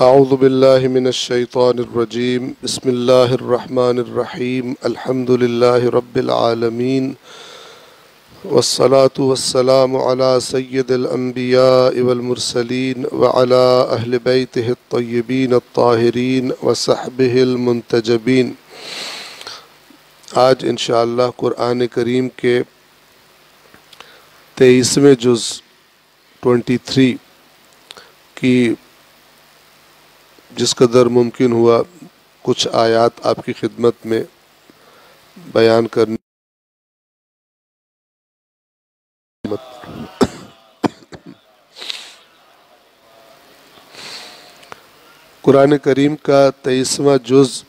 اعوذ باللہ من الشیطان الرجیم بسم اللہ الرحمن الرحیم الحمد للہ رب العالمین والصلاة والسلام علی سید الانبیاء والمرسلین وعلی اہل بیتہ الطیبین الطاہرین وصحبہ المنتجبین۔ آج انشاءاللہ قرآن کریم کے 23ویں جز 23 کی جس قدر ممکن ہوا کچھ آیات آپ کی خدمت میں بیان کرنے۔ قرآن کریم کا 23واں جز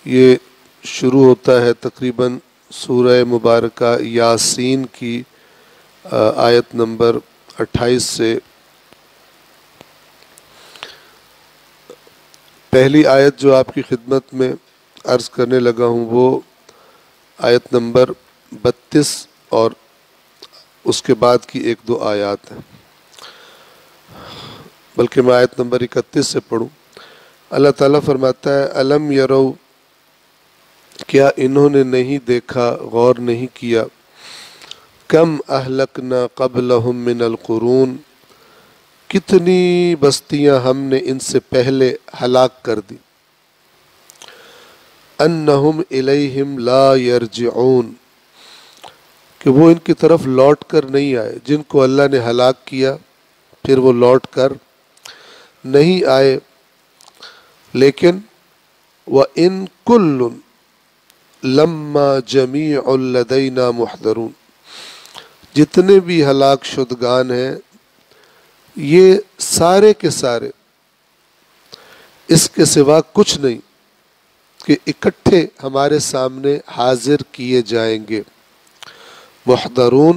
یہ شروع ہوتا ہے تقریباً سورہ مبارکہ یاسین کی آیت نمبر 28 سے۔ پہلی آیت جو آپ کی خدمت میں عرض کرنے لگا ہوں وہ آیت نمبر 32 اور اس کے بعد کی ایک دو آیات ہیں، بلکہ میں آیت نمبر 31 سے پڑھوں۔ اللہ تعالیٰ فرماتا ہے الم یرو، کیا انہوں نے نہیں دیکھا، غور نہیں کیا، کم اہلکنا قبلہم من القرون، کتنی بستیاں ہم نے ان سے پہلے ہلاک کر دی، انہم الیہم لا یرجعون، کہ وہ ان کی طرف لوٹ کر نہیں آئے، جن کو اللہ نے ہلاک کیا پھر وہ لوٹ کر نہیں آئے۔ لیکن وَإِن كُلٌّ لَمَّا جَمِيعٌ لَدَيْنَا مُحْضَرُونَ، جتنے بھی ہلاک شدگان ہیں یہ سارے کے سارے اس کے سوا کچھ نہیں کہ اکٹھے ہمارے سامنے حاضر کیے جائیں گے۔ محضرون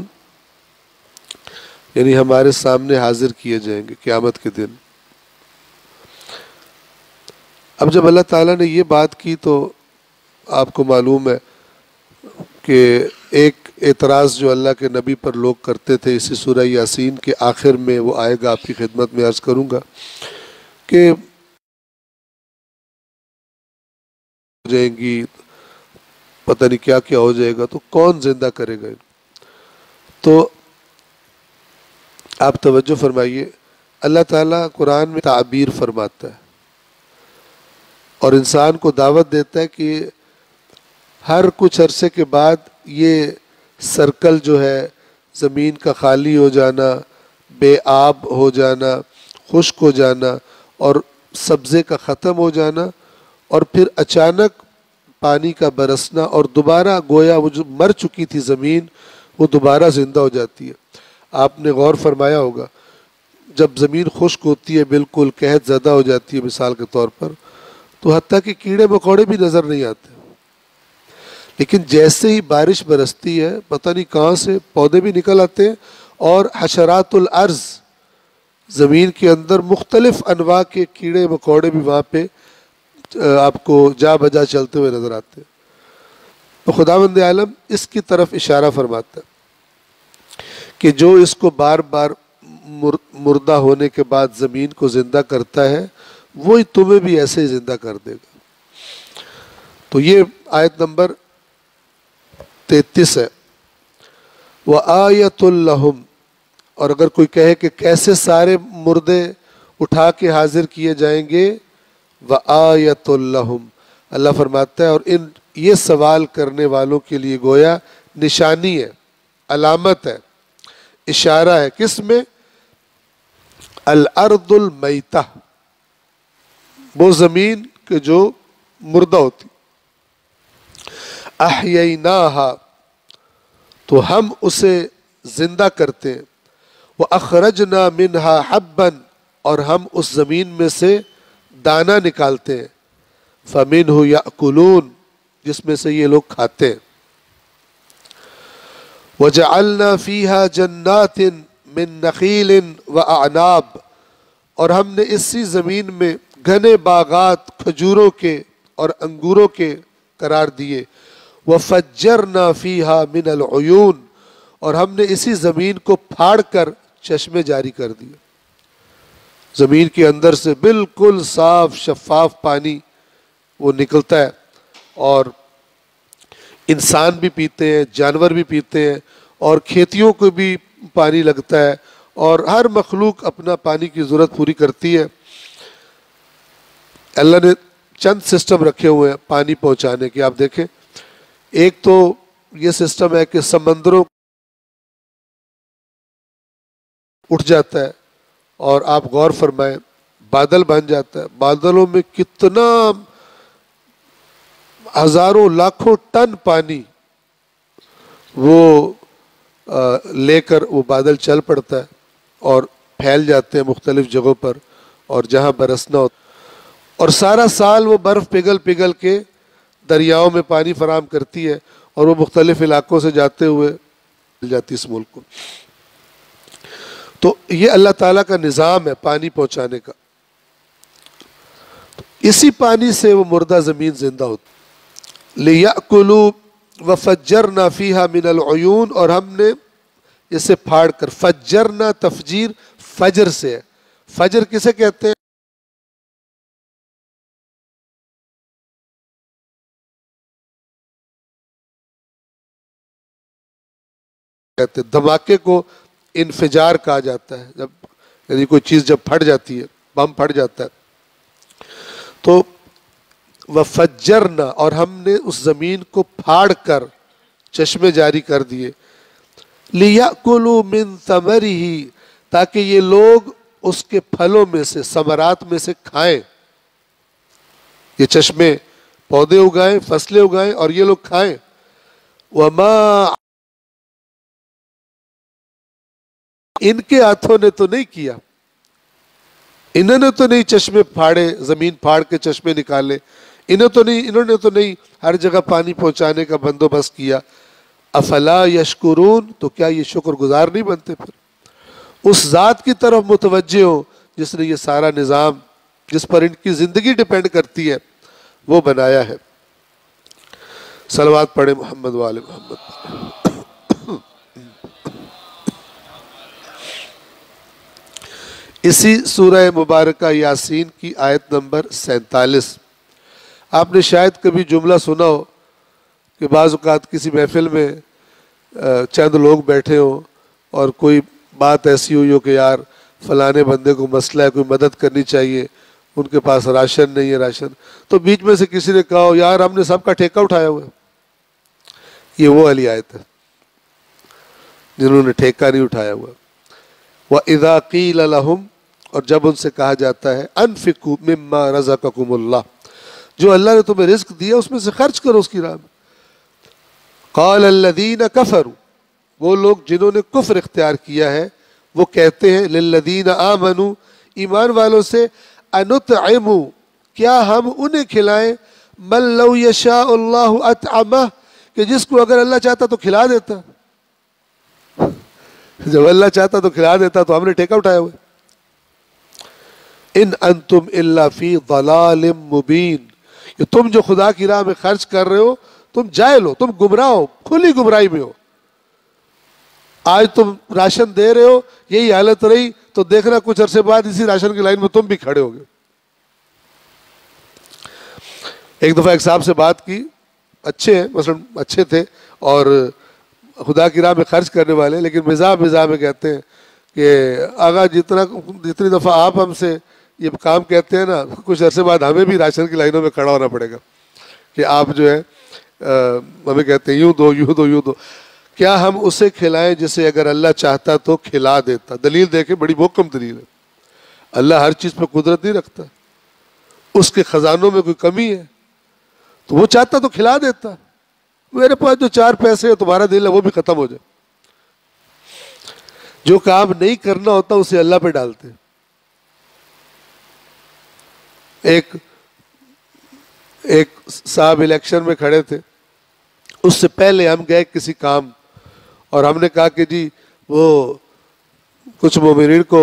یعنی ہمارے سامنے حاضر کیے جائیں گے قیامت کے دن۔ اب جب اللہ تعالیٰ نے یہ بات کی تو آپ کو معلوم ہے کہ ایک اعتراض جو اللہ کے نبی پر لوگ کرتے تھے، اسی سورہ یاسین کے آخر میں وہ آئے گا، آپ کی خدمت میں عرض کروں گا کہ ہو جائیں گی، پتہ نہیں کیا کیا ہو جائے گا، تو کون زندہ کرے گا؟ تو آپ توجہ فرمائیے، اللہ تعالیٰ قرآن میں تعبیر فرماتا ہے اور انسان کو دعوت دیتا ہے کہ ہر کچھ عرصے کے بعد یہ سرکل جو ہے زمین کا خالی ہو جانا، بے آب ہو جانا، خشک ہو جانا اور سبزے کا ختم ہو جانا، اور پھر اچانک پانی کا برسنا، اور دوبارہ گویا وہ جو مر چکی تھی زمین وہ دوبارہ زندہ ہو جاتی ہے۔ آپ نے غور فرمایا ہوگا جب زمین خشک ہوتی ہے، بالکل قحط زدہ ہو جاتی ہے مثال کے طور پر، تو حتیٰ کہ کیڑے مکوڑے بھی نظر نہیں آتے، لیکن جیسے ہی بارش برستی ہے پتہ نہیں کہاں سے پودے بھی نکل آتے ہیں، اور حشرات الارض، زمین کے اندر مختلف انواع کے کیڑے مکوڑے بھی وہاں پہ آپ کو جا بجا چلتے ہوئے نظر آتے ہیں۔ تو خداوند عالم اس کی طرف اشارہ فرماتا ہے کہ جو اس کو بار بار مردہ ہونے کے بعد زمین کو زندہ کرتا ہے وہی تمہیں بھی ایسے ہی زندہ کر دے گا۔ تو یہ آیت نمبر 33 ہے۔ وَآیَةٌ لَّهُمْ، اور اگر کوئی کہے کہ کیسے سارے مردے اٹھا کے حاضر کیے جائیں گے، وَآیَةٌ لَّهُمْ، اللہ فرماتا ہے اور یہ سوال کرنے والوں کے لیے گویا نشانی ہے، علامت ہے، اشارہ ہے، کس میں؟ الارض المیتہ، وہ زمین کہ جو مردہ ہوتی، احییناہا، تو ہم اسے زندہ کرتے ہیں، وَأَخْرَجْنَا مِنْهَا حَبًّا، اور ہم اس زمین میں سے دانہ نکالتے ہیں، فَمِنْهُ يَأْكُلُونَ، جس میں سے یہ لوگ کھاتے ہیں، وَجَعَلْنَا فِيهَا جَنَّاتٍ مِّن نَخِيلٍ وَأَعْنَابٍ، اور ہم نے اسی زمین میں گھنے باغات کھجوروں کے اور انگوروں کے قرار دیے، وَفَجَّرْنَا فِيهَا مِنَ الْعُيُونِ، اور ہم نے اسی زمین کو پھاڑ کر چشمے جاری کر دیے۔ زمین کے اندر سے بالکل صاف شفاف پانی وہ نکلتا ہے، اور انسان بھی پیتے ہیں، جانور بھی پیتے ہیں، اور کھیتیوں کو بھی پانی لگتا ہے، اور ہر مخلوق اپنا پانی کی ضرورت پوری کرتی ہے۔ اللہ نے چند سسٹم رکھے ہوئے ہیں پانی پہنچانے کے، آپ دیکھیں، ایک تو یہ سسٹم ہے کہ سمندروں اٹھ جاتا ہے، اور آپ غور فرمائیں بادل بن جاتا ہے، بادلوں میں کتنا ہزاروں لاکھوں ٹن پانی وہ لے کر وہ بادل چل پڑتا ہے اور پھیل جاتے ہیں مختلف جگہوں پر، اور جہاں برسنا ہوتا، اور سارا سال وہ برف پگھل پگھل کے دریاؤں میں پانی فراہم کرتی ہے، اور وہ مختلف علاقوں سے جاتے ہوئے مل جاتی اس ملک کو۔ تو یہ اللہ تعالیٰ کا نظام ہے پانی پہنچانے کا۔ اسی پانی سے وہ مردہ زمین زندہ ہوتی۔ لِيَأْكُلُوا وَفَجَّرْنَا فِيهَا مِنَ الْعُيُونِ، اور ہم نے اسے پھاڑ کر، فجرنا تفجیر فجر سے ہے۔ فجر کسے کہتے ہیں؟ کہتے ہیں دھماکے کو انفجار کہا جاتا ہے، جب یعنی کوئی چیز جب پھٹ جاتی ہے، بم پھٹ جاتا ہے۔ تو وفجرنا، اور ہم نے اس زمین کو پھاڑ کر چشمے جاری کر دیے، لِيَأْكُلُوا مِن ثَمَرِهِ، تاکہ یہ لوگ اس کے پھلوں میں سے، ثمرات میں سے کھائیں۔ یہ چشمے پودے اگائیں، فصلیں اگائیں، اور یہ لوگ کھائیں۔ وَمَا، ان کے ہاتھوں نے تو نہیں کیا، انہوں نے تو نہیں چشمے پھاڑے، زمین پھاڑ کے چشمے نکالے، انہوں نے تو نہیں ہر جگہ پانی پہنچانے کا بندوبست کیا۔ افلا یشکرون، تو کیا یہ شکر گزار نہیں بنتے؟ پھر اس ذات کی طرف متوجہ ہو جس نے یہ سارا نظام، جس پر ان کی زندگی ڈیپینڈ کرتی ہے، وہ بنایا ہے۔ صلوات پڑھے محمد وآل محمد۔ اسی سورہ مبارکہ یاسین کی آیت نمبر 47، آپ نے شاید کبھی جملہ سنا ہو کہ بعض اوقات کسی محفل میں چند لوگ بیٹھے ہوں اور کوئی بات ایسی ہوئی ہو کہ یار فلانے بندے کو مسئلہ ہے، کوئی مدد کرنی چاہیے، ان کے پاس راشن نہیں ہے، راشن، تو بیچ میں سے کسی نے کہا ہو یار ہم نے سب کا ٹھیکہ اٹھایا ہوا ہے۔ یہ وہ والی آیت ہے جنہوں نے ٹھیکہ نہیں اٹھایا ہوا۔ وَإِذَا قِيلَ لَهُمْ، اور جب ان سے کہا جاتا ہے انفقوا مما رزقکم اللہ، جو اللہ نے تمہیں رزق دیا اس میں سے خرچ کرو اس کی راہ میں۔ قال الذین کفروا، وہ لوگ جنہوں نے کفر اختیار کیا ہے وہ کہتے ہیں للذین آمنوا، ایمان والوں سے، انطعم، کیا ہم انہیں کھلائیں، من لو یشاء اللہ اطعمہ، کہ جس کو اگر اللہ چاہتا تو کھلا دیتا۔ جب اللہ چاہتا تو کھلا دیتا، تو ہم نے ٹھیکہ اٹھایا ہوا۔ ان انتم الا فی ضلال مبین، کہ تم جو خدا کی راہ میں خرچ کر رہے ہو تم جاہل ہو، تم گمراہ ہو، کھلی گمراہی میں ہو۔ آج تم راشن دے رہے ہو، یہی حالت رہی تو دیکھنا کچھ عرصے بعد اسی راشن کی لائن میں تم بھی کھڑے ہوگے۔ ایک دفعہ ایک صاحب سے بات کی، اچھے ہیں، مثلا اچھے تھے اور خدا کی راہ میں خرچ کرنے والے، لیکن مزاح میں کہتے ہیں کہ آغا جتنی دفعہ آپ ہم سے یہ کام کہتے ہیں نا، کچھ عرصے بعد ہمیں بھی راشن کی لائنوں میں کھڑا ہونا پڑے گا کہ آپ جو ہے ہمیں کہتے ہیں یوں دو یوں دو یوں دو۔ کیا ہم اسے کھلائیں جسے اگر اللہ چاہتا تو کھلا دیتا؟ دلیل دیکھیں، بڑی محکم دلیل ہے۔ اللہ ہر چیز پہ قدرت نہیں رکھتا، اس کے خزانوں میں کوئی کمی ہے تو وہ چاہتا تو کھلا دیتا۔ میرے پاس جو 4 پیسے ہے، تمہارا دل ہے وہ بھی ختم ہو جائے۔ جو کام نہیں کرنا ہوتا اسے اللہ پہ ڈالتے۔ ایک صاحب الیکشن میں کھڑے تھے، اس سے پہلے ہم گئے کسی کام اور ہم نے کہا کہ جی وہ کچھ مومنین کو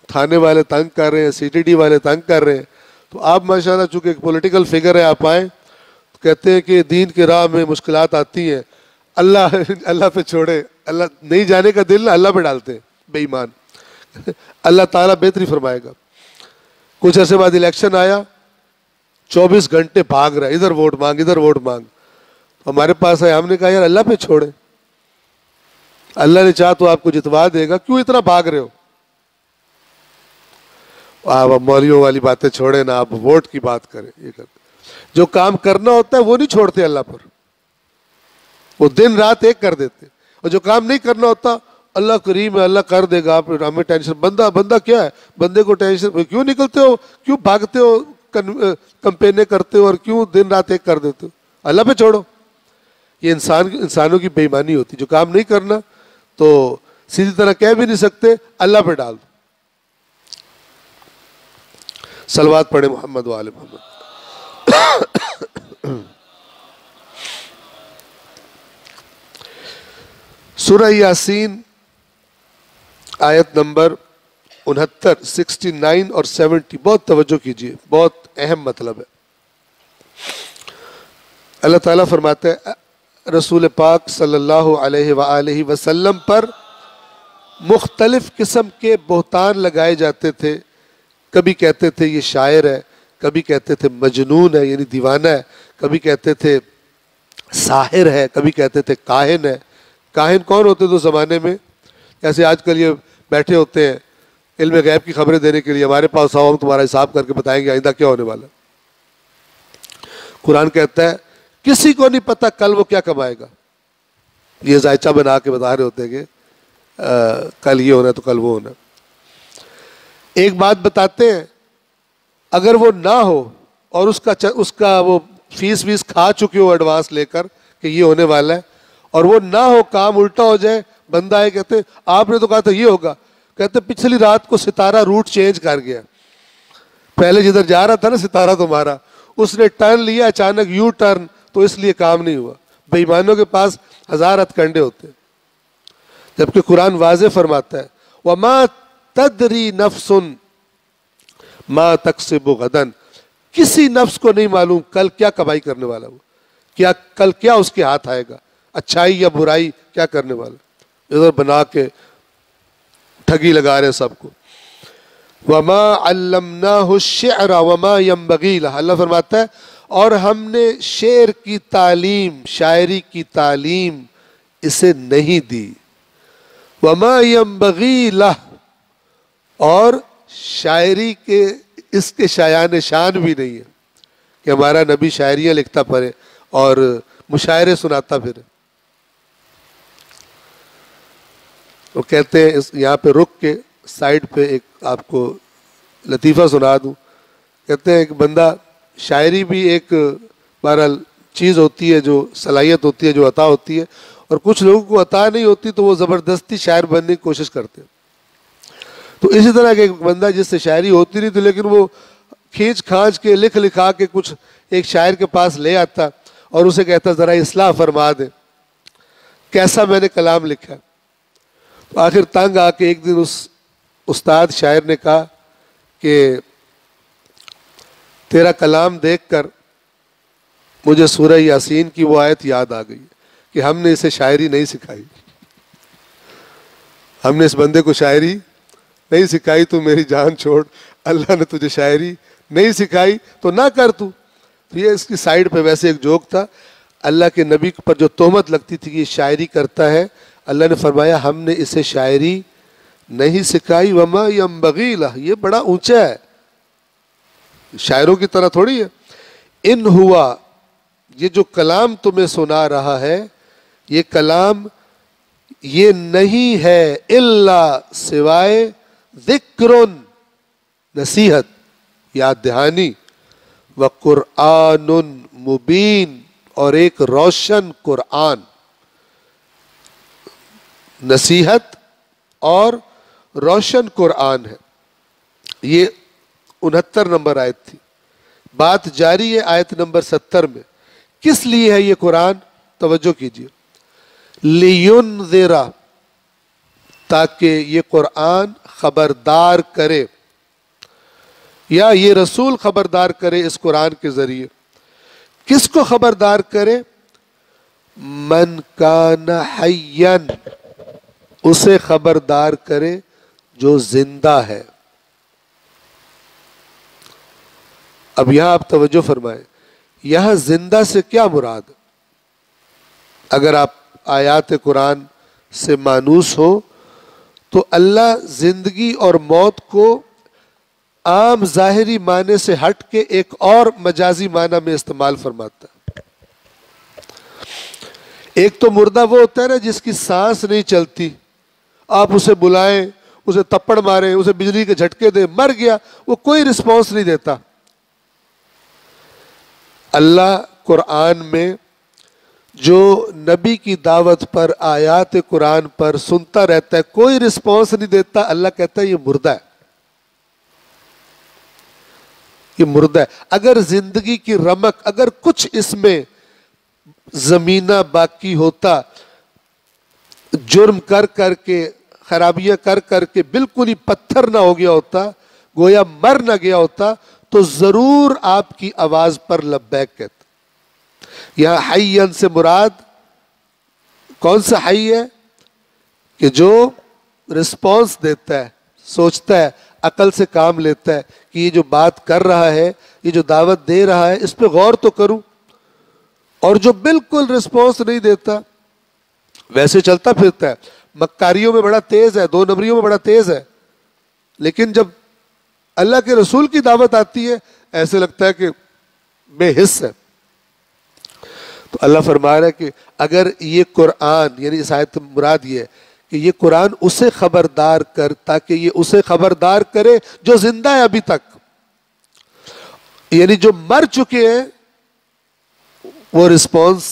تھانے والے تنگ کر رہے ہیں، سی ٹی ڈی والے تنگ کر رہے ہیں، تو آپ ماشاءاللہ چونکہ ایک پولیٹیکل فگر ہے آپ آئیں، تو کہتے ہیں کہ دین کے راہ میں مشکلات آتی ہیں، اللہ پہ چھوڑے، اللہ نہیں جانے کا دل نہ اللہ پہ ڈالتے ہیں، بے ایمان۔ اللہ تعالیٰ بہتری فرمائے گا۔ کچھ عرصے بعد الیکشن آیا, 24 گھنٹے بھاگ رہا ہے, ادھر ووٹ مانگ ادھر ووٹ مانگ. ہمارے پاس آئے, ہم نے کہا یار اللہ پہ چھوڑے, اللہ نے چاہا تو آپ کو جتوا دے گا, کیوں اتنا بھاگ رہے ہو؟ آپ مولویوں والی باتیں چھوڑیں نا, آپ ووٹ کی بات کریں. یہ کریں, جو کام کرنا ہوتا ہے وہ نہیں چھوڑتے اللہ پر, وہ دن رات ایک کر دیتے. اور جو کام نہیں کرنا ہوتا, اللہ کریم ہے, اللہ کر دے گا, آپ ہمیں ٹینشن. بندہ کیا ہے, بندے کو ٹینشن, کیوں نکلتے ہو, کیوں بھاگتے ہو, کمپینیں کرتے ہو اور کیوں دن رات ایک کر دیتے ہو؟ اللہ پہ چھوڑو. یہ انسانوں کی بے ایمانی ہوتی. جو کام نہیں کرنا تو سیدھی طرح کہہ بھی نہیں سکتے, اللہ پہ ڈال دو. صلوات پڑھے محمد و آل محمد. سورہ یاسین آیت نمبر 69, 69 اور 70, بہت توجہ کیجیے, بہت اہم مطلب ہے. اللہ تعالیٰ فرماتے ہیں رسول پاک صلی اللہ علیہ وآلہ وسلم پر مختلف قسم کے بہتان لگائے جاتے تھے. کبھی کہتے تھے یہ شاعر ہے, کبھی کہتے تھے مجنون ہے یعنی دیوانہ ہے, کبھی کہتے تھے ساحر ہے, کبھی کہتے تھے کاہن ہے. کاہن کون ہوتے تھے اس زمانے میں؟ جیسے آج کل یہ بیٹھے ہوتے ہیں علم غیب کی خبریں دینے کے لیے, ہمارے پاس آؤ ہم تمہارا حساب کر کے بتائیں گے آئندہ کیا ہونے والا. قرآن کہتا ہے کسی کو نہیں پتا کل وہ کیا کمائے گا. یہ ذائچہ بنا کے بتا رہے ہوتے ہیں کہ کل یہ ہونا تو کل وہ ہونا. ایک بات بتاتے ہیں, اگر وہ نہ ہو اور اس کا وہ فیس ویس کھا چکے ہو ایڈوانس لے کر کہ یہ ہونے والا ہے, اور وہ نہ ہو, کام الٹا ہو جائے, بندہ ہے کہتے آپ نے تو کہا تھا یہ ہوگا, کہتے پچھلی رات کو ستارہ روٹ چینج کر گیا, پہلے جدھر جا رہا تھا نا ستارہ تمہارا, اس نے ٹرن لیا اچانک یو ٹرن, تو اس لیے کام نہیں ہوا. بے ایمانوں کے پاس ہزار ہتھ کنڈے ہوتے ہیں, جبکہ قرآن واضح فرماتا ہے وَمَا تَدْرِي نَفْسٌ مَا تَكْسِبُ غَدًا, کسی نفس کو نہیں معلوم کل کیا کمائی کرنے والا وہ, کیا کل کیا اس کے ہاتھ آئے گا, اچھائی یا برائی کیا کرنے والا. ادھر بنا کے ٹھگی لگا رہے سب کو. وَمَا عَلَّمْنَاهُ الشِّعْرَ وَمَا يَنبَغِي لَهُ, اللہ فرماتا ہے اور ہم نے شعر کی تعلیم, شاعری کی تعلیم اسے نہیں دی. وَمَا يَنبَغِي لَهُ, اور شاعری کے اس کے شایان شان بھی نہیں ہے کہ ہمارا نبی شاعریاں لکھتا پھرے اور مشاعرے سناتا پھرے. وہ کہتے ہیں یہاں پہ رک کے سائڈ پہ ایک آپ کو لطیفہ سنا دوں. کہتے ہیں ایک بندہ, شاعری بھی ایک بہرحال چیز ہوتی ہے, جو صلاحیت ہوتی ہے, جو عطا ہوتی ہے, اور کچھ لوگوں کو عطا نہیں ہوتی تو وہ زبردستی شاعر بننے کی کوشش کرتے ہیں. تو اسی طرح کہ ایک بندہ جس سے شاعری ہوتی نہیں تھی لیکن وہ کھینچ کھانچ کے لکھ لکھا کے کچھ ایک شاعر کے پاس لے آتا اور اسے کہتا ذرا اصلاح فرما دے, کیسا میں نے کلام لکھا. تو آخر تنگ آ کے ایک دن اس استاد شاعر نے کہا کہ تیرا کلام دیکھ کر مجھے سورہ یاسین کی وہ آیت یاد آ گئی کہ ہم نے اسے شاعری نہیں سکھائی, ہم نے اس بندے کو شاعری نہیں سکھائی, تو میری جان چھوڑ, اللہ نے تجھے شاعری نہیں سکھائی تو نہ کر تو. یہ اس کی سائڈ پہ ویسے ایک جوک تھا. اللہ کے نبی پر جو تہمت لگتی تھی کہ یہ شاعری کرتا ہے, اللہ نے فرمایا ہم نے اسے شاعری نہیں سکھائی. وما ينبغي له, یہ بڑا اونچا ہے, شاعروں کی طرح تھوڑی ہے. ان ہوا, یہ جو کلام تمہیں سنا رہا ہے یہ کلام یہ نہیں ہے الا سوائے ذکر, نصیحت, یاد دہانی, وقرآن مبین, اور ایک روشن قرآن. نصیحت اور روشن قرآن ہے. یہ 69 نمبر آیت تھی. بات جاری ہے آیت نمبر 70 میں. کس لیے ہے یہ قرآن؟ توجہ کیجیے. لِيُنذِرَ, تاکہ یہ قرآن خبردار کرے, یا یہ رسول خبردار کرے اس قرآن کے ذریعے. کس کو خبردار کرے؟ من کان حیا, اسے خبردار کرے جو زندہ ہے. اب یہاں آپ توجہ فرمائیں، یہاں زندہ سے کیا مراد؟ اگر آپ آیات قرآن سے مانوس ہو تو اللہ زندگی اور موت کو عام ظاہری معنی سے ہٹ کے ایک اور مجازی معنی میں استعمال فرماتا ہے۔ ایک تو مردہ وہ ہوتا ہے نا جس کی سانس نہیں چلتی، آپ اسے بلائیں، اسے تپڑ ماریں، اسے بجلی کے جھٹکے دیں، مر گیا، وہ کوئی رسپانس نہیں دیتا۔ اللہ قرآن میں جو نبی کی دعوت پر، آیات قرآن پر سنتا رہتا ہے، کوئی رسپانس نہیں دیتا، اللہ کہتا ہے یہ مردہ ہے، یہ مردہ ہے۔ اگر زندگی کی رمق، اگر کچھ اس میں زمینہ باقی ہوتا، جرم کر کر کے، خرابیاں کر کر کے بالکل ہی پتھر نہ ہو گیا ہوتا، گویا مر نہ گیا ہوتا، تو ضرور آپ کی آواز پر لبیک کہتا۔ یہاں حیّن سے مراد کون سا حی ہے؟ کہ جو رسپانس دیتا ہے، سوچتا ہے، عقل سے کام لیتا ہے کہ یہ جو بات کر رہا ہے، یہ جو دعوت دے رہا ہے، اس پہ غور تو کروں۔ اور جو بالکل رسپانس نہیں دیتا، ویسے چلتا پھرتا ہے، مکاریوں میں بڑا تیز ہے، دو نمبریوں میں بڑا تیز ہے، لیکن جب اللہ کے رسول کی دعوت آتی ہے ایسے لگتا ہے کہ بے حس ہے۔ تو اللہ فرما رہا ہے کہ اگر یہ قرآن، یعنی اس آیت مراد یہ ہے کہ یہ قرآن اسے خبردار کر، تاکہ یہ اسے خبردار کرے جو زندہ ہے ابھی تک، یعنی جو مر چکے ہیں وہ رسپانس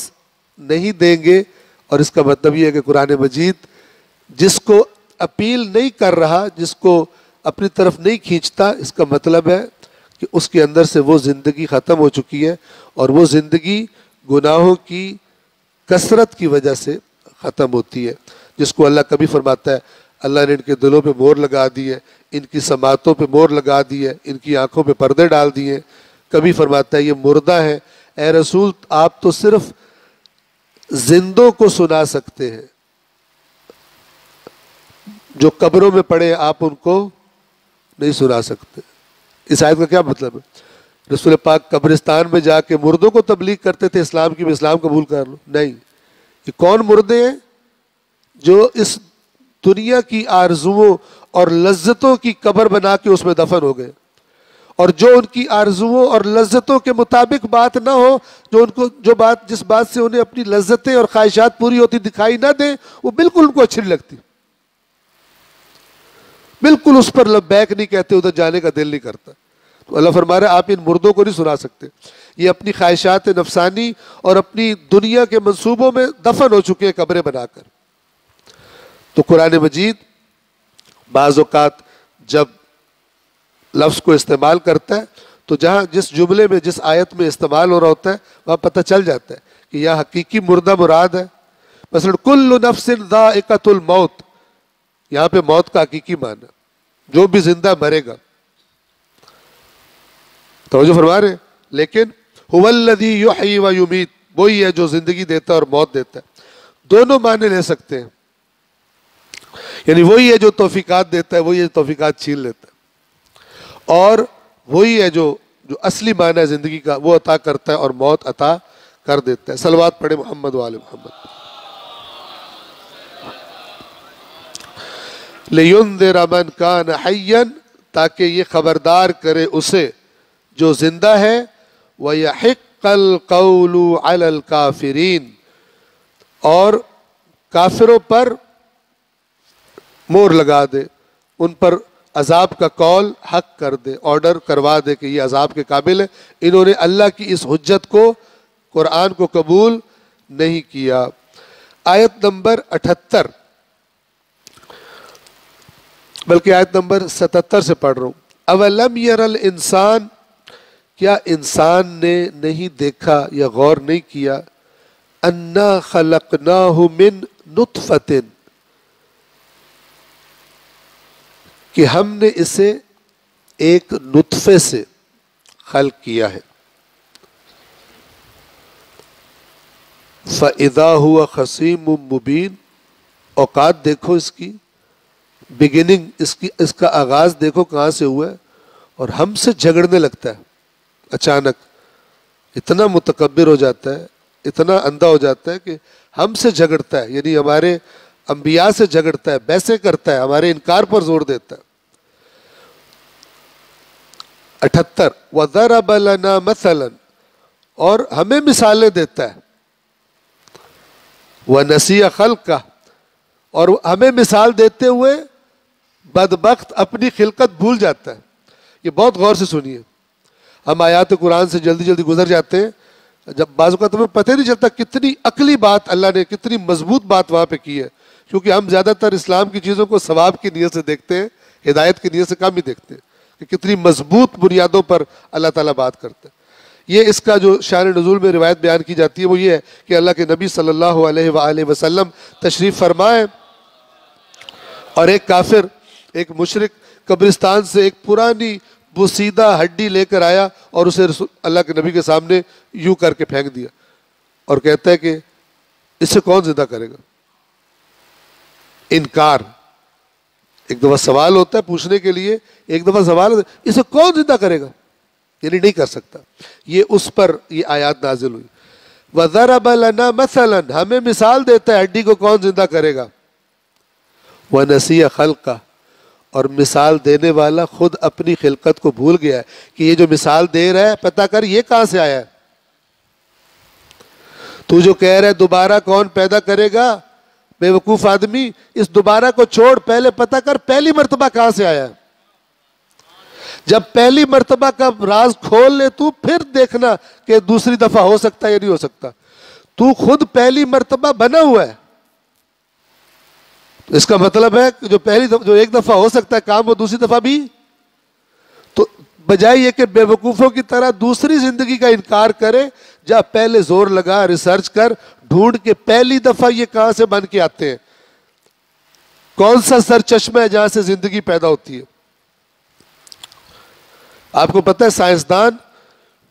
نہیں دیں گے۔ اور اس کا مطلب یہ ہے کہ قرآن مجید جس کو اپیل نہیں کر رہا، جس کو اپنی طرف نہیں کھینچتا، اس کا مطلب ہے کہ اس کے اندر سے وہ زندگی ختم ہو چکی ہے، اور وہ زندگی گناہوں کی کثرت کی وجہ سے ختم ہوتی ہے، جس کو اللہ کبھی فرماتا ہے اللہ نے ان کے دلوں پہ مہر لگا دی ہے، ان کی سماعتوں پہ مہر لگا دی ہے، ان کی آنکھوں پہ پردے ڈال دیے۔ کبھی فرماتا ہے یہ مردہ ہے، اے رسول آپ تو صرف زندوں کو سنا سکتے ہیں، جو قبروں میں پڑے آپ ان کو نہیں سنا سکتے۔ اس آیت کا کیا مطلب ہے؟ رسول پاک قبرستان میں جا کے مردوں کو تبلیغ کرتے تھے اسلام کی، میں اسلام قبول کر لوں؟ نہیں۔ یہ کون مردے ہیں؟ جو اس دنیا کی آرزوؤں اور لذتوں کی قبر بنا کے اس میں دفن ہو گئے، اور جو ان کی آرزوؤں اور لذتوں کے مطابق بات نہ ہو، جو ان کو جس بات سے انہیں اپنی لذتیں اور خواہشات پوری ہوتی دکھائی نہ دیں، وہ بالکل ان کو اچھی نہیں لگتی، بالکل اس پر لبیک نہیں کہتے، ادھر جانے کا دل نہیں کرتا۔ تو اللہ فرما رہا ہے آپ ان مردوں کو نہیں سنا سکتے، یہ اپنی خواہشات نفسانی اور اپنی دنیا کے منصوبوں میں دفن ہو چکے ہیں قبریں بنا کر۔ تو قرآن مجید بعض اوقات جب لفظ کو استعمال کرتا ہے تو جہاں جس جملے میں، جس آیت میں استعمال ہو رہا ہوتا ہے وہاں پتہ چل جاتا ہے کہ یہاں حقیقی مردہ مراد ہے۔ مثلا کل نفس ذائقۃ الموت، یہاں پہ موت کا حقیقی معنی، جو بھی زندہ مرے گا، توجہ فرما رہے ہیں۔ لیکن هو الذی یحیی و یمیت، وہی ہے جو زندگی دیتا ہے اور موت دیتا ہے، دونوں معنی لے سکتے ہیں، یعنی وہی ہے جو توفیقات دیتا ہے، وہی ہے جو توفیقات چھین لیتا ہے، اور وہی ہے جو اصلی معنی ہے زندگی کا، وہ عطا کرتا ہے اور موت عطا کر دیتا ہے۔ صلوات پڑھے محمد و آل محمد۔ لِيُنذِرَ مَنْ كَانَ حَيًّا، تاکہ یہ خبردار کرے اسے جو زندہ ہے، وَيَحِقَّ الْقَوْلُ عَلَى الْكَافِرِينَ، اور کافروں پر مہر لگا دے، ان پر عذاب کا قول حق کر دے، آرڈر کروا دے کہ یہ عذاب کے قابل ہے، انہوں نے اللہ کی اس حجت کو، قرآن کو قبول نہیں کیا۔ آیت نمبر 78، بلکہ آیت نمبر 77 سے پڑھ رہا ہوں۔ اولم یر الانسان، کیا انسان نے نہیں دیکھا یا غور نہیں کیا، انا خلقناہ من نطفۃ، کہ ہم نے اسے ایک نطفے سے خلق کیا ہے، فَإِذَا هُوَ خَصِيمٌ مُبِينٌ، اوقات دیکھو اس کی، بگننگ اس کا آغاز دیکھو کہاں سے ہوا ہے، اور ہم سے جھگڑنے لگتا ہے، اچانک اتنا متکبر ہو جاتا ہے، اتنا اندھا ہو جاتا ہے کہ ہم سے جھگڑتا ہے، یعنی ہمارے انبیاء سے جھگڑتا ہے، بحثیں کرتا ہے، ہمارے انکار پر زور دیتا ہے۔ 78 وَضَرَبَ لَنَا مَثَلًا، اور ہمیں مثالیں دیتا ہے، وَنَسِيَ خَلْقَهُ، اور ہمیں مثال دیتے ہوئے بدبخت اپنی خلقت بھول جاتا ہے۔ یہ بہت غور سے سنیے، ہم آیات قرآن سے جلدی جلدی گزر جاتے ہیں، جب بعض اوقات ہمیں پتہ نہیں چلتا کتنی عقلی بات اللہ نے، کتنی مضبوط بات وہاں پہ کی ہے، کیونکہ ہم زیادہ تر اسلام کی چیزوں کو ثواب کی نیت سے دیکھتے ہیں، ہدایت کی نیت سے کم ہی دیکھتے ہیں کہ کتنی مضبوط بنیادوں پر اللہ تعالیٰ بات کرتا ہے۔ یہ اس کا جو شان نزول میں روایت بیان کی جاتی ہے وہ یہ ہے کہ اللہ کے نبی صلی اللہ علیہ وآلہ وسلم تشریف فرمائے، اور ایک کافر، ایک مشرک قبرستان سے ایک پرانی بوسیدہ ہڈی لے کر آیا اور اسے اللہ کے نبی کے سامنے یوں کر کے پھینک دیا، اور کہتا ہے کہ اس سے کون زندہ کرے گا؟ انکار۔ ایک دفعہ سوال ہوتا ہے پوچھنے کے لیے، ایک دفعہ سوال ہوتا ہے اسے کون زندہ کرے گا، یعنی نہیں کر سکتا۔ یہ اس پر یہ آیات نازل ہوئی، وَضَرَبَ لَنَا مَثَلًا، ہمیں مثال دیتا ہے ہڈی کو کون زندہ کرے گا، وَنَسِيَ خَلْقَهُ، اور مثال دینے والا خود اپنی خلقت کو بھول گیا ہے کہ یہ جو مثال دے رہا ہے پتہ کر یہ کہاں سے آیا ہے۔ تو جو کہہ رہا ہے دوبارہ کون پیدا کرے گا، بے وقوف آدمی، اس دوبارہ کو چھوڑ، پہلے پتہ کر پہلی مرتبہ کہاں سے آیا ہے۔ جب پہلی مرتبہ کا راز کھول لے تو پھر دیکھنا کہ دوسری دفعہ ہو سکتا ہے یا نہیں ہو سکتا۔ تو خود پہلی مرتبہ بنا ہوا ہے، اس کا مطلب ہے کہ جو ایک دفعہ ہو سکتا ہے کام، وہ دوسری دفعہ بھی۔ تو بجائے یہ کہ بے وقوفوں کی طرح دوسری زندگی کا انکار کرے، جا پہلے زور لگا، ریسرچ کر، ڈھونڈ کے پہلی دفعہ یہ کہاں سے بن کے آتے ہیں، کون سا سر چشمہ ہے جہاں سے زندگی پیدا ہوتی ہے۔ آپ کو پتہ ہے سائنسدان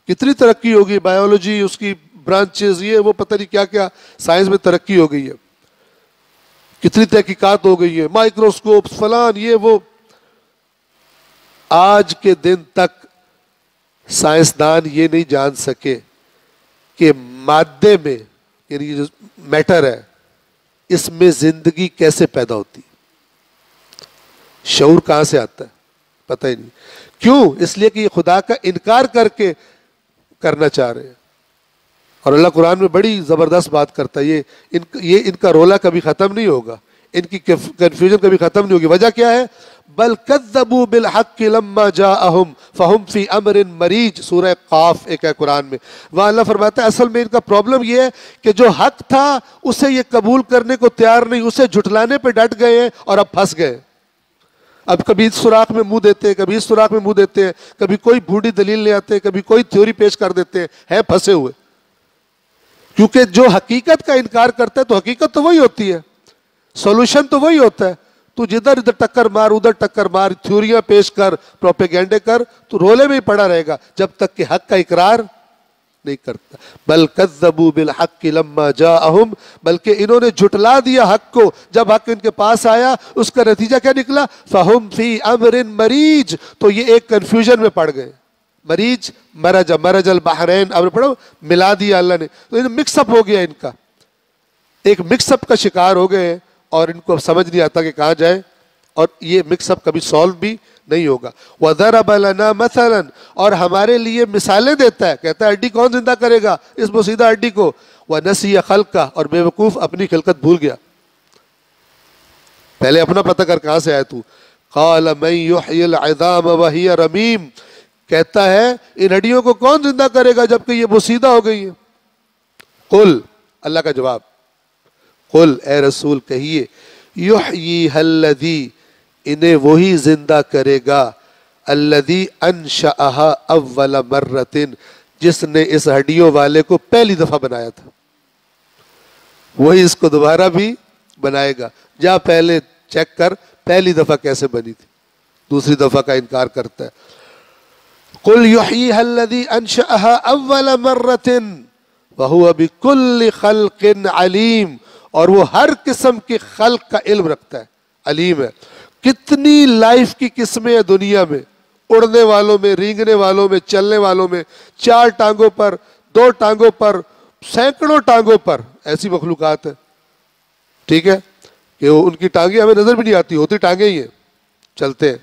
کتنی ترقی ہوگی، بایولوجی، اس کی برانچز، یہ وہ پتہ نہیں کیا کیا سائنس میں ترقی ہو گئی ہے، کتنی تحقیقات ہو گئی ہے، مائکروسکوپ فلان یہ وہ۔ آج کے دن تک سائنسدان یہ نہیں جان سکے کہ مادے میں، یعنی یہ جو میٹر ہے، اس میں زندگی کیسے پیدا ہوتی، شعور کہاں سے آتا ہے، پتہ ہی نہیں۔ کیوں؟ اس لیے کہ یہ خدا کا انکار کر کے کرنا چاہ رہے ہیں۔ اور اللہ قرآن میں بڑی زبردست بات کرتا ہے، یہ ان کا رولا کبھی ختم نہیں ہوگا، ان کی کنفیوژن کبھی ختم نہیں ہوگی۔ وجہ کیا ہے؟ بل کذبوا بالحق لما جاءہم فہم فی امر مریج، سورہ قاف ایک ہے قرآن میں، وہاں اللہ فرماتا ہے اصل میں ان کا پرابلم یہ ہے کہ جو حق تھا اسے یہ قبول کرنے کو تیار نہیں، اسے جھٹلانے پہ ڈٹ گئے ہیں اور اب پھنس گئے۔ اب کبھی اس سوراخ میں منہ دیتے ہیں، کبھی اس سوراخ میں منہ دیتے ہیں، کبھی کوئی بھوڑی دلیل لے آتے ہیں، کبھی کوئی تھیوری پیش کر دیتے ہیں پھنسے ہوئے۔ کیونکہ جو حقیقت کا انکار کرتا ہے تو حقیقت تو وہی ہوتی ہے، سولوشن تو وہی ہوتا ہے۔ تو جدھر ادھر ٹکر مار، ادھر ٹکر مار، تھیوریاں پیش کر، پروپیگینڈے کر، تو رولے میں ہی پڑا رہے گا جب تک کہ حق کا اقرار نہیں کرتا۔ بل کذبوا بالحق لما جاءہم، بلکہ انہوں نے جھٹلا دیا حق کو جب حق ان کے پاس آیا۔ اس کا نتیجہ کیا نکلا؟ فہم فی امر مریج، تو یہ ایک کنفیوژن میں پڑ گئے۔ مریج مرج البحرین، آپ نے پڑھا، ملا دیا اللہ نے، تو مکس اپ ہو گیا، ان کا ایک مکس اپ کا شکار ہو گئے اور ان کو سمجھ نہیں آتا کہ کہاں جائے، اور یہ مکس اپ کبھی سولو بھی نہیں ہوگا۔ وَضَرَبَ لَنَا مَثَلًا، اور ہمارے لیے مثالیں دیتا ہے، کہتا ہے ہڈی کون زندہ کرے گا اس بوسیدہ ہڈی کو، وَنَسِيَ خَلْقَهُ، اور بے وقوف اپنی خلقت بھول گیا۔ پہلے اپنا پتہ کر کہاں سے آیا تو۔ قَالَ مَن يُحْيِي الْعِظَامَ وَهِيَ رَمِيمٌ، کہتا ہے ان ہڈیوں کو کون زندہ کرے گا جبکہ یہ بوسیدہ ہو گئی ہیں۔ قل، اللہ کا جواب، قل اے رسول کہیے، یحییھا الذی، انہیں وہی زندہ کرے گا، الذی انشأھا اول مرۃ، جس نے اس ہڈیوں والے کو پہلی دفعہ بنایا تھا، وہی اس کو دوبارہ بھی بنائے گا۔ جا پہلے چیک کر پہلی دفعہ کیسے بنی تھی، دوسری دفعہ کا انکار کرتا ہے۔ قل یحییھا الذی انشأھا اول مرۃ وہو بکل خلق علیم، اور وہ ہر قسم کی خلق کا علم رکھتا ہے، علیم ہے۔ کتنی لائف کی قسمیں ہیں دنیا میں، اڑنے والوں میں، رینگنے والوں میں، چلنے والوں میں، 4 ٹانگوں پر، 2 ٹانگوں پر، سینکڑوں ٹانگوں پر ایسی مخلوقات ہیں، ٹھیک ہے، کہ ان کی ٹانگیں ہمیں نظر بھی نہیں آتی، ہوتی ٹانگیں ہی ہیں، چلتے ہیں،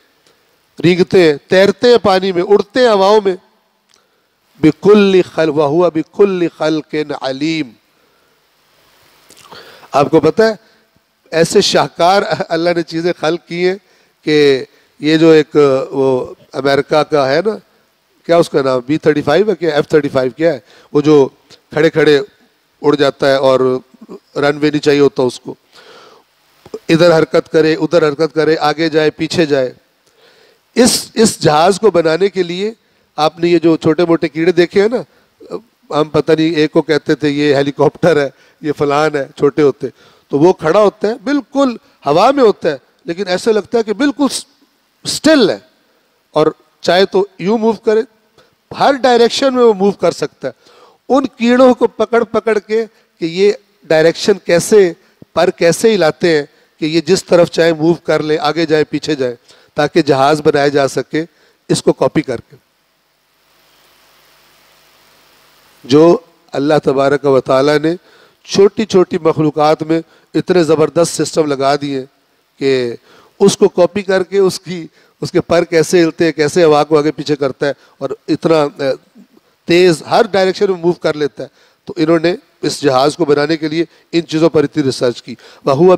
رینگتے ہیں، تیرتے ہیں پانی میں، اڑتے ہیں ہواؤں میں. بکل خلق وہو بکل خلق علیم. آپ کو پتہ ہے ایسے شاہکار اللہ نے چیزیں خلق کی ہیں کہ یہ جو ایک وہ امریکہ کا ہے نا، کیا اس کا نام B-35 ہے کیا F-35 کیا ہے، وہ جو کھڑے کھڑے اڑ جاتا ہے اور رن وے نہیں چاہیے ہوتا اس کو، ادھر حرکت کرے ادھر حرکت کرے، آگے جائے پیچھے جائے. اس جہاز کو بنانے کے لیے آپ نے یہ جو چھوٹے موٹے کیڑے دیکھے ہیں نا، ہم پتہ نہیں ایک کو کہتے تھے یہ ہیلی کاپٹر ہے، یہ فلان ہے، چھوٹے ہوتے، تو وہ کھڑا ہوتا ہے بالکل ہوا میں ہوتا ہے لیکن ایسے لگتا ہے کہ بالکل سٹل ہے، اور چاہے تو یوں موو کرے، ہر ڈائریکشن میں وہ موو کر سکتا ہے. ان کیڑوں کو پکڑ پکڑ کے کہ یہ ڈائریکشن کیسے پر کیسے ہلاتے ہیں کہ یہ جس طرف چاہے موو کر لے، آگے جائے پیچھے جائے، تاکہ جہاز بنایا جا سکے اس کو کاپی کر کے. جو اللہ تبارک و تعالیٰ نے چھوٹی چھوٹی مخلوقات میں اتنے زبردست سسٹم لگا دیے کہ اس کو کاپی کر کے اس کے پر کیسے ہلتے ہیں، کیسے ہوا کو آگے پیچھے کرتا ہے، اور اتنا تیز ہر ڈائریکشن میں موو کر لیتا ہے. تو انہوں نے اس جہاز کو بنانے کے لیے ان چیزوں پر اتنی ریسرچ کی. وَهُوَ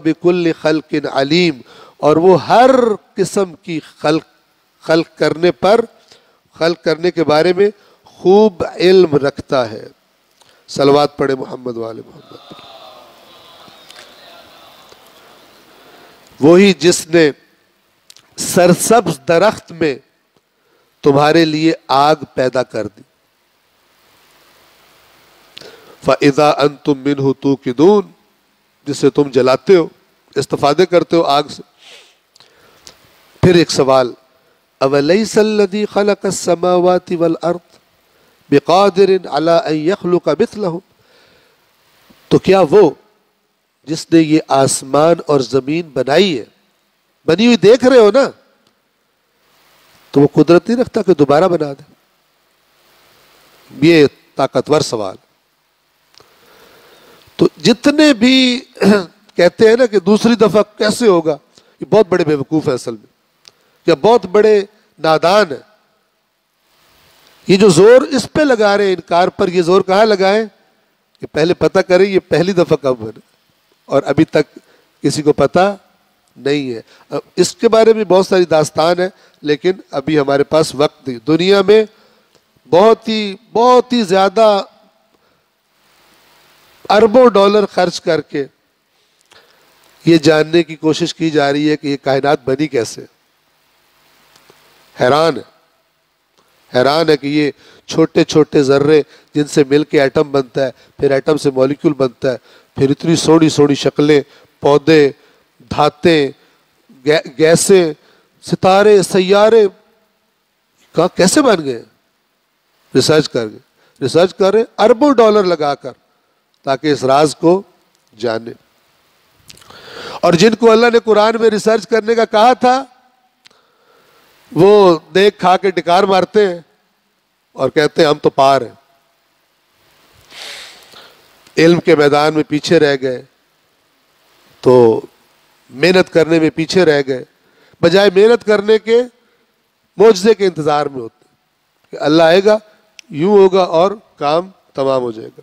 بِكُلِّ خَلْقٍ عَلِيمٍ. اور وہ ہر قسم کی خلق کرنے کے بارے میں خوب علم رکھتا ہے. صلوات پڑھے محمد والے محمد. وہی جس نے سرسبز درخت میں تمہارے لیے آگ پیدا کر دی. فَإِذَا أَنْتُم مِّنْهُ تُوقِدُونَ. جسے تم جلاتے ہو، استفادے کرتے ہو آگ سے. پھر ایک سوال، أَوَلَيْسَ الَّذِي خَلَقَ السَّمَاوَاتِ وَالْأَرْضِ بِقَادِرٍ عَلَىٰ أَن يَخْلُقَ مِثْلَهُم. تو کیا وہ جس نے یہ آسمان اور زمین بنائی ہے، بنی ہوئی دیکھ رہے ہو نا، تو وہ قدرت نہیں رکھتا کہ دوبارہ بنا دے؟ یہ طاقتور سوال. تو جتنے بھی کہتے ہیں نا کہ دوسری دفعہ کیسے ہوگا، یہ بہت بڑے بیوقوف ہیں اصل میں، یا بہت بڑے نادان ہیں. یہ جو زور اس پہ لگا رہے ہیں انکار پر، یہ زور کہاں لگائیں کہ پہلے پتہ کریں یہ پہلی دفعہ کب بنا، اور ابھی تک کسی کو پتہ نہیں ہے. اس کے بارے میں بہت ساری داستان ہے لیکن ابھی ہمارے پاس وقت نہیں. دنیا میں بہت ہی زیادہ اربوں ڈالر خرچ کر کے یہ جاننے کی کوشش کی جا رہی ہے کہ یہ کائنات بنی کیسے. حیران ہے کہ یہ چھوٹے چھوٹے ذرے جن سے مل کے ایٹم بنتا ہے، پھر ایٹم سے مولیکول بنتا ہے، پھر اتنی سوڑی سوڑی شکلیں، پودے، دھاتیں، گیسیں، ستارے، سیارے کیسے بن گئے؟ ریسرچ کر رہے اربوں ڈالر لگا کر تاکہ اس راز کو جانے. اور جن کو اللہ نے قرآن میں ریسرچ کرنے کا کہا تھا وہ دیکھ کھا کے ڈکار مارتے ہیں اور کہتے ہیں ہم تو پار ہیں، علم کے میدان میں پیچھے رہ گئے، تو محنت کرنے میں پیچھے رہ گئے، بجائے محنت کرنے کے معجزے کے انتظار میں ہوتے کہ اللہ آئے گا، یوں ہوگا اور کام تمام ہو جائے گا.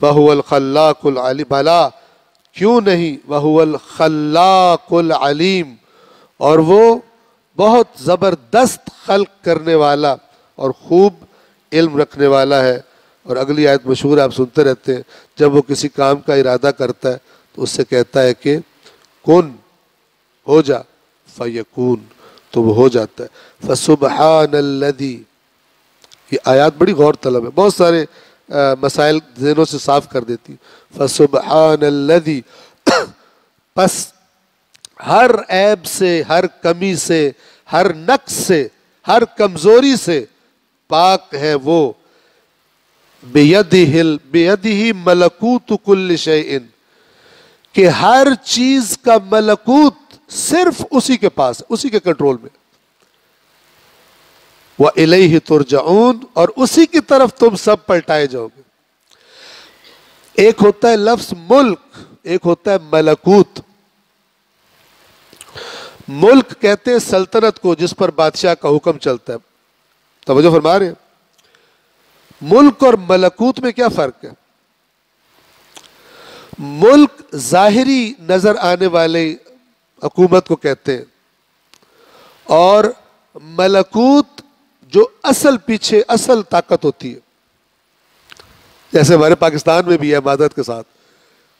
وَهُوَ الْخَلَّاقُ الْعَلِيمُ. بھلا کیوں نہیں، وَهُوَ الْخَلَّاقُ الْعَلِيمُ. اور وہ بہت زبردست خلق کرنے والا اور خوب علم رکھنے والا ہے. اور اگلی آیت مشہور آپ سنتے رہتے ہیں، جب وہ کسی کام کا ارادہ کرتا ہے تو اس سے کہتا ہے کہ کن ہو جا، فیکون، تو وہ ہو جاتا ہے. فسبحان الذی. یہ آیات بڑی غور طلب ہے، بہت سارے مسائل ذہنوں سے صاف کر دیتی. فسبحان الذی. پس ہر عیب سے، ہر کمی سے، ہر نقص سے، ہر کمزوری سے پاک ہے وہ. بیدہ ملکوت کل شیء. کہ ہر چیز کا ملکوت صرف اسی کے پاس ہے، اسی کے کنٹرول میں. وَإِلَيْهِ تُرْجَعُونَ، اور اسی کی طرف تم سب پلٹائے جاؤ گے۔ ایک ہوتا ہے لفظ ملک، ایک ہوتا ہے ملکوت۔ ملک کہتے ہیں سلطنت کو جس پر بادشاہ کا حکم چلتا ہے۔ توجہ فرما رہے ہیں؟ ملک اور ملکوت میں کیا فرق ہے؟ ملک ظاہری نظر آنے والے حکومت کو کہتے ہیں، اور ملکوت جو اصل پیچھے اصل طاقت ہوتی ہے، جیسے ہمارے پاکستان میں بھی ہے عمادت کے ساتھ،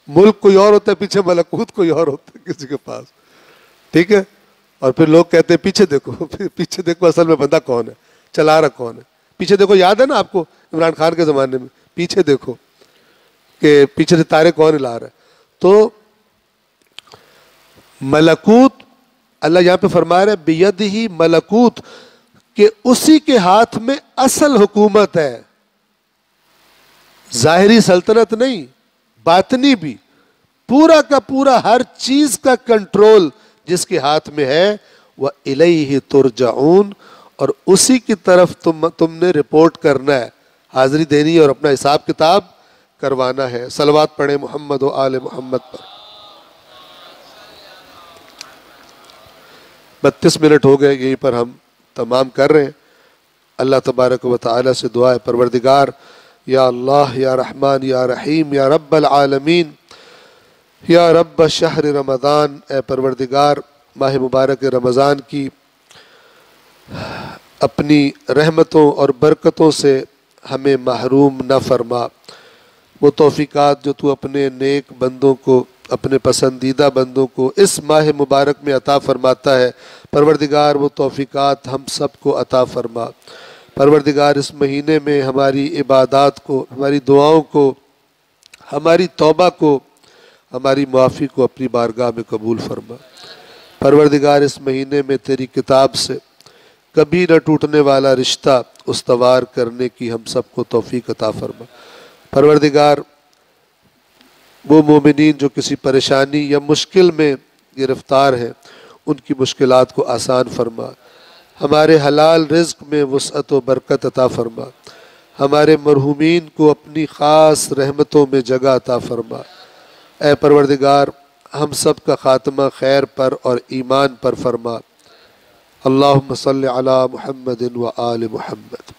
ملک کوئی اور ہوتا ہے پیچھے ملکوت کوئی اور ہوتا ہے کسی کے پاس، ٹھیک ہے؟ اور پھر لوگ کہتے ہیں پیچھے دیکھو، پیچھے دیکھو اصل میں بندہ کون ہے، چلا رہا کون ہے، پیچھے دیکھو۔ یاد ہے نا آپ کو عمران خان کے زمانے میں، پیچھے دیکھو کہ پیچھے سے تارے کون لا رہا ہے۔ تو ملکوت اللہ یہاں پہ فرما رہا ہے بیدہی ملکوت، کہ اسی کے ہاتھ میں اصل حکومت ہے، ظاہری سلطنت نہیں، باطنی بھی، پورا کا پورا ہر چیز کا کنٹرول جس کے ہاتھ میں ہے۔ وَإِلَيْهِ تُرْجَعُونَ، اور اسی کی طرف تم نے رپورٹ کرنا ہے، حاضری دینی اور اپنا حساب کتاب کروانا ہے۔ صلوات پڑھیں محمد و آل محمد پر۔ 32 منٹ ہو گئے، یہیں پر ہم تمام کر رہے ہیں۔ اللہ تبارک و تعالی سے دعا ہے، پروردگار یا اللہ یا رحمان یا رحیم یا رب العالمین یا رب شہر رمضان، اے پروردگار ماہ مبارک رمضان کی اپنی رحمتوں اور برکتوں سے ہمیں محروم نہ فرما۔ وہ توفیقات جو تو اپنے نیک بندوں کو، اپنے پسندیدہ بندوں کو اس ماہ مبارک میں عطا فرماتا ہے، پروردگار وہ توفیقات ہم سب کو عطا فرما۔ پروردگار اس مہینے میں ہماری عبادات کو، ہماری دعاؤں کو، ہماری توبہ کو، ہماری معافی کو اپنی بارگاہ میں قبول فرما۔ پروردگار اس مہینے میں تیری کتاب سے کبھی نہ ٹوٹنے والا رشتہ استوار کرنے کی ہم سب کو توفیق عطا فرما۔ پروردگار وہ مومنین جو کسی پریشانی یا مشکل میں گرفتار ہیں، ان کی مشکلات کو آسان فرما۔ ہمارے حلال رزق میں وسعت و برکت عطا فرما۔ ہمارے مرحومین کو اپنی خاص رحمتوں میں جگہ عطا فرما۔ اے پروردگار ہم سب کا خاتمہ خیر پر اور ایمان پر فرما۔ اللہم صلی علی محمد و آل محمد۔